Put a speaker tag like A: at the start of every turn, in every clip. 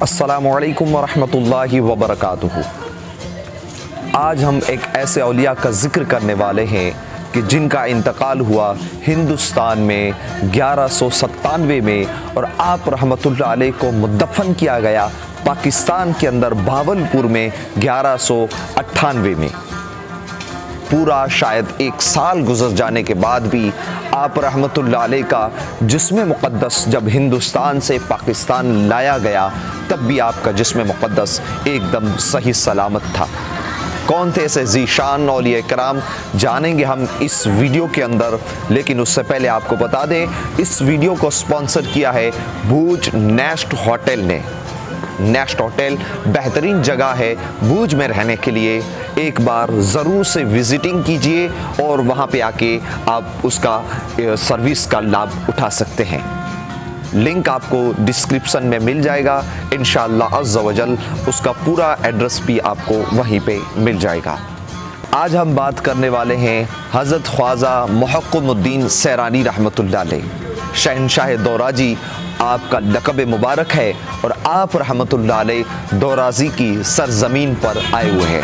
A: अस्सलामुअलैकुम वरहमतुल्लाहि वबरकातुहू। आज हम एक ऐसे औलिया का जिक्र करने वाले हैं कि जिनका इंतकाल हुआ हिंदुस्तान में 1197 में और आप रहमतुल्लाह अलैह को मुद्दफन किया गया पाकिस्तान के अंदर भावलपुर में 1198 में। पूरा शायद एक साल गुजर जाने के बाद भी आप रहमतुल्लाह अलैह का जिस्म मुक़द्दस जब हिंदुस्तान से पाकिस्तान लाया गया तब भी आपका जिस्म मुक़द्दस एकदम सही सलामत था। कौन थे ऐसे ज़ीशान औलिया कराम, जानेंगे हम इस वीडियो के अंदर। लेकिन उससे पहले आपको बता दें, इस वीडियो को स्पॉन्सर किया है भूज नेस्ट होटल ने। नेस्ट होटल बेहतरीन जगह है भूज में रहने के लिए। एक बार ज़रूर से विज़िटिंग कीजिए और वहाँ पे आके आप उसका सर्विस का लाभ उठा सकते हैं। लिंक आपको डिस्क्रिप्शन में मिल जाएगा। इंशाअल्लाह अज़्ज़ा वजल उसका पूरा एड्रेस भी आपको वहीं पे मिल जाएगा। आज हम बात करने वाले हैं हज़रत ख्वाजा मुहक्किमुद्दीन सैरानी रहमतुल्लाह अलैह। शहनशाह दौराजी आपका लक़ब मुबारक है और आप रहमतुल्लाह अलैह दौराजी की सरज़मीन पर आए हुए हैं।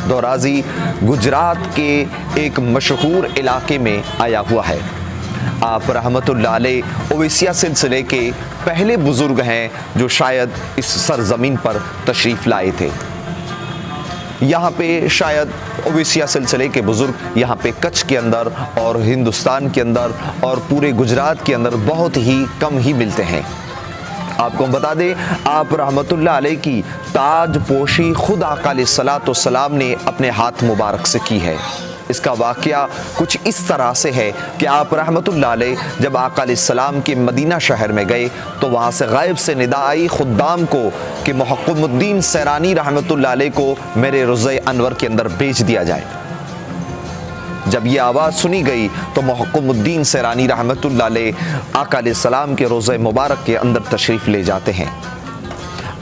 A: दौराजी गुजरात के एक मशहूर इलाके में आया हुआ है। आप रहमतुल्लाह अलैह ओवैसिया सिलसिले के पहले बुज़ुर्ग हैं जो शायद इस सरज़मीन पर तशरीफ़ लाए थे। यहाँ पे शायद ओवैसिया सिलसिले के बुज़ुर्ग यहाँ पे कच्छ के अंदर और हिंदुस्तान के अंदर और पूरे गुजरात के अंदर बहुत ही कम ही मिलते हैं। आपको बता दें, आप रहमतुल्लाह अलैह की ताज पोशी खुद आका अलैहिस्सलातु वस्सलाम ने अपने हाथ मुबारक से की है। इसका वाक़या कुछ इस तरह से है कि आप रहमतुल्लाह अलैह जब आका अलैहिस्सलाम के मदीना शहर में गए तो वहाँ से गायब से निदा आई खुद्दाम को कि मुहक्किमुद्दीन सैरानी रहमतुल्लाह अलैह को मेरे रोज़े अनवर के अंदर भेज दिया जाए। जब ये आवाज़ सुनी गई तो मुहक्किमुद्दीन सैरानी रहमतुल्लाह अलैह आका अलैहिस्सलाम के रोज़े मुबारक के अंदर तशरीफ़ ले जाते हैं।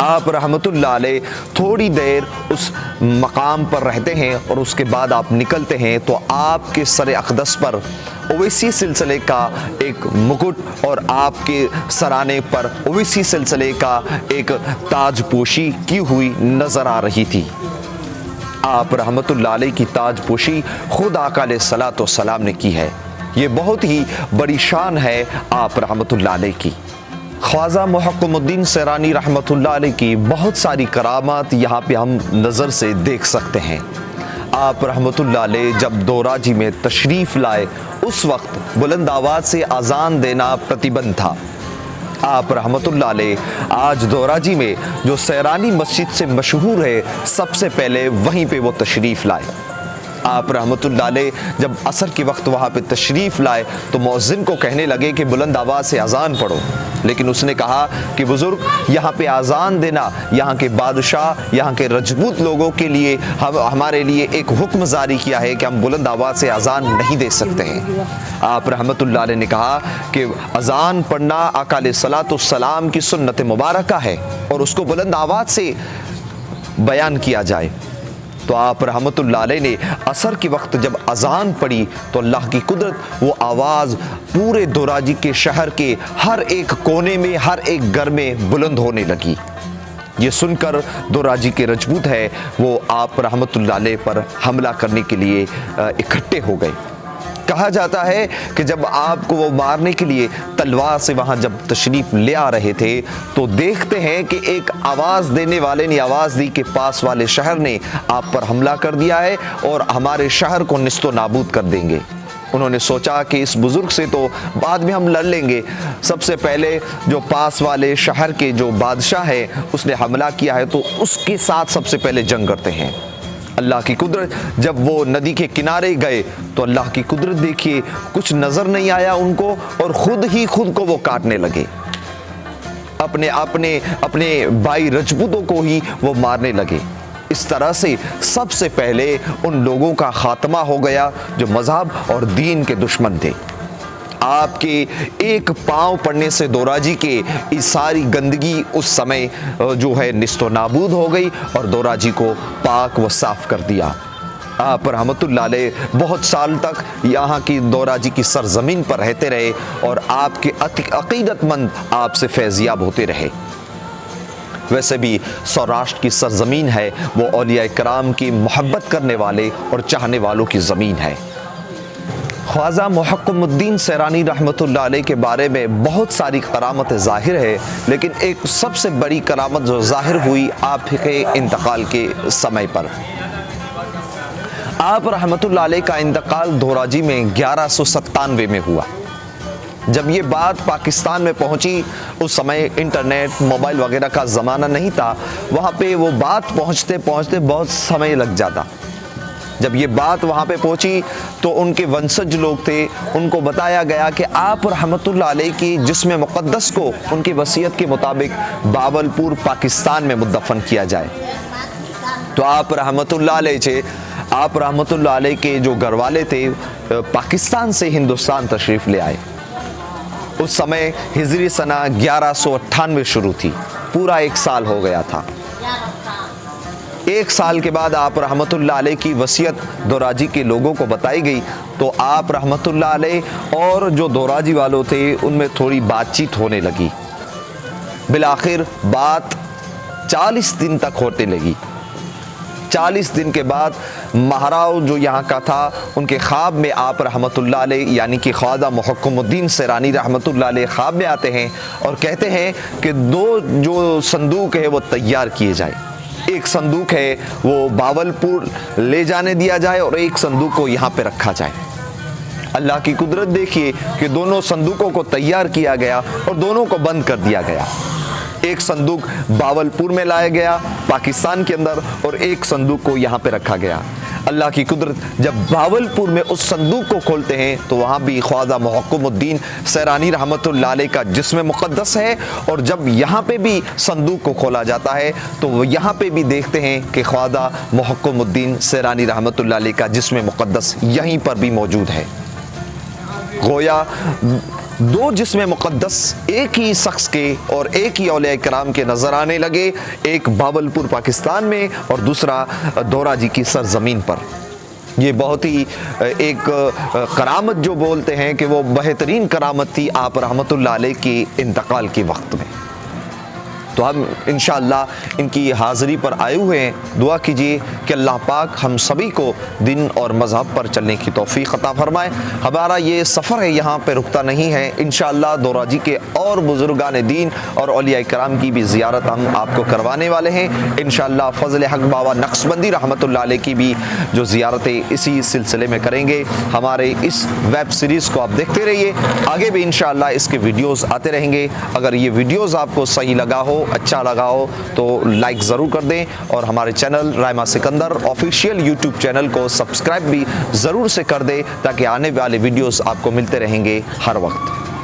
A: आप रहमतुल्लाह अलैह थोड़ी देर उस मकाम पर रहते हैं और उसके बाद आप निकलते हैं तो आपके सर अक़दस पर ओवैसी सिलसिले का एक मुकुट और आपके सराने पर ओवैसी सिलसिले का एक ताजपोशी की हुई नज़र आ रही थी। आप रहमतुल्लाह अलैह की ताजपोशी खुद आका अलैहिस्सलातु वस्सलाम ने की है। ये बहुत ही बड़ी शान है आप रहमतुल्लाह अलैह की। ख्वाजा मुहक्किमुद्दीन सैरानी रहमतुल्लाह अलैह की बहुत सारी करामात यहाँ पे हम नज़र से देख सकते हैं। आप रहमतुल्लाह अलैह जब दौराजी में तशरीफ़ लाए उस वक्त बुलंद आवाज़ से अज़ान देना प्रतिबंध था। आप रहमतुल्लाह अलैह आज दौराजी में जो सैरानी मस्जिद से मशहूर है सबसे पहले वहीं पे वो तशरीफ़ लाए। आप रहमतुल्लाह अलैह जब असर के वक्त वहाँ पे तशरीफ़ लाए तो मौज़िन को कहने लगे कि बुलंद आवाज़ से अज़ान पढ़ो, लेकिन उसने कहा कि बुज़ुर्ग यहाँ पे अज़ान देना यहाँ के बादशाह यहाँ के रजपूत लोगों के लिए हमारे लिए एक हुक्म जारी किया है कि हम बुलंद आवाज़ से अज़ान नहीं दे सकते हैं। आप रहमतुल्लाह अलैह ने कहा कि अज़ान पढ़ना आका अलैहिस्सलातु वस्सलाम की सुन्नत मुबारका है और उसको बुलंद आवाज़ से बयान किया जाए। तो आप रहमतुल्लाह अलैह ने असर के वक्त जब अज़ान पढ़ी तो अल्लाह की कुदरत वो आवाज़ पूरे दौराजी के शहर के हर एक कोने में हर एक घर में बुलंद होने लगी। ये सुनकर दौराजी के रजपूत है वो आप रहमतुल्लाह अलैह पर हमला करने के लिए इकट्ठे हो गए। कहा जाता है कि जब आपको वो मारने के लिए तलवार से वहाँ जब तशरीफ़ ले आ रहे थे तो देखते हैं कि एक आवाज़ देने वाले ने आवाज़ दी कि पास वाले शहर ने आप पर हमला कर दिया है और हमारे शहर को निस्तो नाबूद कर देंगे। उन्होंने सोचा कि इस बुज़ुर्ग से तो बाद में हम लड़ लेंगे, सबसे पहले जो पास वाले शहर के जो बादशाह है उसने हमला किया है तो उसके साथ सबसे पहले जंग करते हैं। अल्लाह की कुदरत, जब वो नदी के किनारे गए तो अल्लाह की कुदरत देखिए, कुछ नज़र नहीं आया उनको और ख़ुद ही खुद को वो काटने लगे। अपने अपने अपने भाई रजपूतों को ही वो मारने लगे। इस तरह से सबसे पहले उन लोगों का ख़ात्मा हो गया जो मज़हब और दीन के दुश्मन थे। आपके एक पांव पड़ने से दोराजी के ये सारी गंदगी उस समय जो है निस्तो नाबूद हो गई और दोराजी को पाक व साफ कर दिया। आप रहमतुल्लाह अलैह बहुत साल तक यहाँ की दोराजी की सरजमीन पर रहते रहे और आपके अकीदतमंद आपसे फैज़याब होते रहे। वैसे भी सौराष्ट्र की सरजमीन है वो औलिया कराम की मोहब्बत करने वाले और चाहने वालों की ज़मीन है। ख्वाजा मुहक्किमुद्दीन सैरानी रहमतुल्लाह अलैह के बारे में बहुत सारी करामत ज़ाहिर है, लेकिन एक सबसे बड़ी करामत जो ज़ाहिर हुई आपके इंतकाल के समय पर। आप रहमतुल्लाह अलैह का इंतकाल दोराजी में 1197 में हुआ। जब ये बात पाकिस्तान में पहुंची, उस समय इंटरनेट मोबाइल वगैरह का ज़माना नहीं था, वहाँ पे वो बात पहुँचते पहुँचते बहुत समय लग जाता। जब ये बात वहाँ पे पहुँची तो उनके वंशज लोग थे, उनको बताया गया कि आप रहमतुल्लाह अलैह की जिस्म मुक़द्दस को उनकी वसीयत के मुताबिक बावलपुर पाकिस्तान में मुद्दफन किया जाए। तो आप रहमतुल्लाह अलैह के जो घरवाले थे पाकिस्तान से हिंदुस्तान तशरीफ़ ले आए। उस समय हिजरी सना 1198 शुरू थी, पूरा 1 साल हो गया था। 1 साल के बाद आप रहमतुल्लाह अलैह की वसीयत दोराजी के लोगों को बताई गई, तो आप रहमतुल्लाह अलैह और जो दोराजी वालों थे उनमें थोड़ी बातचीत होने लगी। बिलाखिर बात 40 दिन तक होने लगी। 40 दिन के बाद महाराव जो यहाँ का था, उनके ख्वाब में आप रहमतुल्लाह अलैह यानी कि ख्वाजा मुहक्किमुद्दीन सैरानी रहमतुल्लाह अलैह ख्वाब में आते हैं और कहते हैं कि 2 जो संदूक है वो तैयार किए जाए। एक संदूक है वो बावलपुर ले जाने दिया जाए और एक संदूक को यहाँ पे रखा जाए। अल्लाह की कुदरत देखिए कि दोनों संदूकों को तैयार किया गया और दोनों को बंद कर दिया गया। एक संदूक बावलपुर में लाया गया पाकिस्तान के अंदर और एक संदूक को यहाँ पे रखा गया। अल्लाह की कुदरत, जब बावलपुर में उस संदूक को खोलते हैं तो वहाँ भी ख्वाजा मुहक्किमुद्दीन सैरानी रहमतुल्लाह अलैह का जिस्म मुक़द्दस है, और जब यहाँ पे भी संदूक को खोला जाता है तो यहाँ पे भी देखते हैं कि ख्वाजा मुहक्किमुद्दीन सैरानी रहमतुल्लाह अलैह का जिस्म मुक़द्दस यहीं पर भी मौजूद है। गोया 2 जिस्म मुक़द्दस एक ही शख्स के और एक ही औलिया कराम के नज़र आने लगे, एक बावलपुर पाकिस्तान में और दूसरा दोराजी की सरजमीन पर। ये बहुत ही एक करामत जो बोलते हैं कि वो बेहतरीन करामत थी आप रहमतुल्लाह अलैह के इंतकाल के वक्त में। तो हम इंशाअल्लाह इनकी हाज़िरी पर आए हुए हैं। दुआ कीजिए कि अल्लाह पाक हम सभी को दिन और मज़हब पर चलने की तौफ़ीक़ अता फ़रमाए। हमारा ये सफ़र है यहाँ पे रुकता नहीं है। इंशाअल्लाह दोराजी के और बुज़ुर्गान दीन और औलिया कराम की भी ज़ियारत हम आपको करवाने वाले हैं। इंशाअल्लाह फ़ज़ल हक़ बाबा नक्शबंदी रहमतुल्लाह अलैह की भी जो ज़ियारतें इसी सिलसिले में करेंगे। हमारे इस वेब सीरीज़ को आप देखते रहिए, आगे भी इंशाअल्लाह इसके वीडियोज़ आते रहेंगे। अगर ये वीडियोज़ आपको सही लगा हो, अच्छा लगा हो तो लाइक ज़रूर कर दें और हमारे channel Raima Sikandar official YouTube channel को सब्सक्राइब भी ज़रूर से कर दें ताकि आने वाले वीडियोस आपको मिलते रहेंगे हर वक्त।